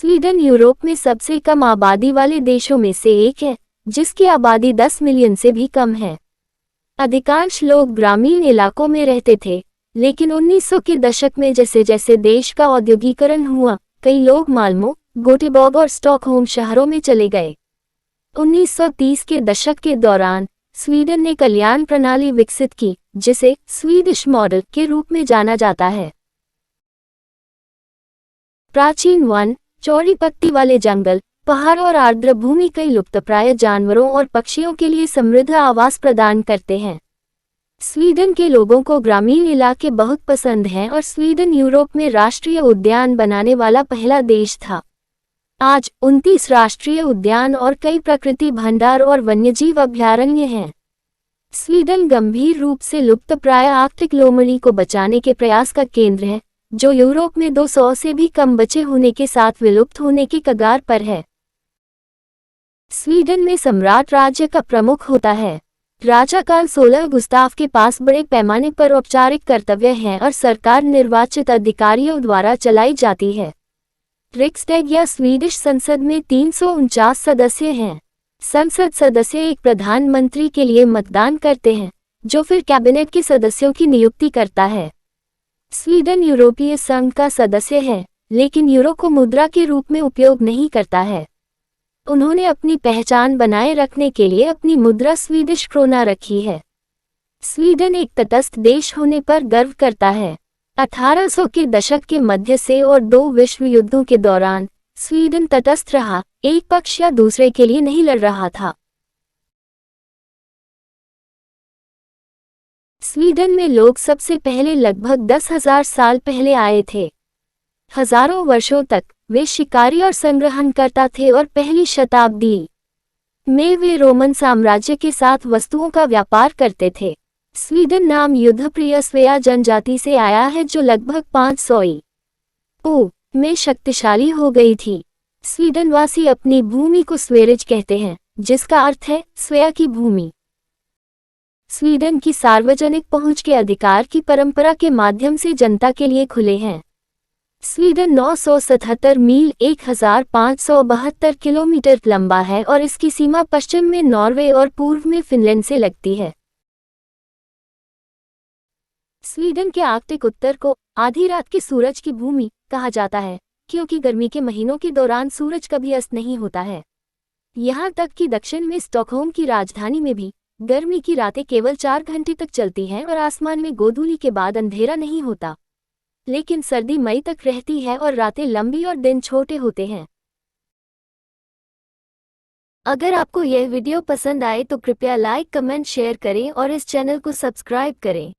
Sweden Europe में सबसे कम आबादी वाले देशों में से एक है, जिसकी आबादी 10 मिलियन से भी कम है। अधिकांश लोग ग्रामीण इलाकों में रहते थे, लेकिन 1900 के दशक में जैसे जैसे देश का औद्योगिकरण हुआ, कई लोग माल्मो, गोटेबोर्ग और स्टॉकहोम शहरों में चले गए। 1930 के दशक के दौरान स्वीडन ने कल्याण प्रणाली विकसित की, जिसे स्वीडिश मॉडल के रूप में जाना जाता है। प्राचीन वन, चौड़ी पत्ती वाले जंगल, पहाड़ और आर्द्र भूमि कई लुप्तप्राय जानवरों और पक्षियों के लिए समृद्ध आवास प्रदान करते हैं। स्वीडन के लोगों को ग्रामीण इलाके बहुत पसंद हैं और स्वीडन यूरोप में राष्ट्रीय उद्यान बनाने वाला पहला देश था। आज 29 राष्ट्रीय उद्यान और कई प्रकृति भंडार और वन्यजीव अभयारण्य हैं। स्वीडन गंभीर रूप से लुप्तप्राय आर्कटिक लोमड़ी को बचाने के प्रयास का केंद्र है, जो यूरोप में 200 से भी कम बचे होने के साथ विलुप्त होने की कगार पर है। स्वीडन में सम्राट राज्य का प्रमुख होता है। राजा कार्ल 16 गुस्ताफ के पास बड़े पैमाने पर औपचारिक कर्तव्य हैं और सरकार निर्वाचित अधिकारियों द्वारा चलाई जाती है। रिक्सडैग या स्वीडिश संसद में 349 सदस्य हैं। संसद सदस्य एक प्रधानमंत्री के लिए मतदान करते हैं, जो फिर कैबिनेट के सदस्यों की नियुक्ति करता है। स्वीडन यूरोपीय संघ का सदस्य है, लेकिन यूरो को मुद्रा के रूप में उपयोग नहीं करता है। उन्होंने अपनी पहचान बनाए रखने के लिए अपनी मुद्रा स्वीडिश क्रोना रखी है। स्वीडन एक तटस्थ देश होने पर गर्व करता है। 1800 के दशक के मध्य से और 2 विश्व युद्धों के दौरान स्वीडन तटस्थ रहा, एक पक्ष या दूसरे के लिए नहीं लड़ रहा था। स्वीडन में लोग सबसे पहले लगभग 10,000 साल पहले आए थे। हजारों वर्षों तक वे शिकारी और संग्रहणकर्ता थे और पहली शताब्दी में वे रोमन साम्राज्य के साथ वस्तुओं का व्यापार करते थे। स्वीडन नाम युद्धप्रिय स्वेया जनजाति से आया है, जो लगभग 500 ईसा में शक्तिशाली हो गई थी। स्वीडनवासी अपनी भूमि को स्वेरिज कहते हैं, जिसका अर्थ है स्वेया की भूमि। स्वीडन की सार्वजनिक पहुंच के अधिकार की परंपरा के माध्यम से जनता के लिए खुले हैं। स्वीडन 977 मील 1572 किलोमीटर लंबा है और इसकी सीमा पश्चिम में नॉर्वे और पूर्व में फिनलैंड से लगती है। स्वीडन के आर्कटिक उत्तर को आधी रात की सूरज की भूमि कहा जाता है, क्योंकि गर्मी के महीनों के दौरान सूरज कभी अस्त नहीं होता है। यहाँ तक कि दक्षिण में स्टॉकहोम की राजधानी में भी गर्मी की रातें केवल 4 घंटे तक चलती हैं और आसमान में गोधूली के बाद अंधेरा नहीं होता। लेकिन सर्दी मई तक रहती है और रातें लंबी और दिन छोटे होते हैं। अगर आपको यह वीडियो पसंद आए तो कृपया लाइक, कमेंट, शेयर करें और इस चैनल को सब्सक्राइब करें।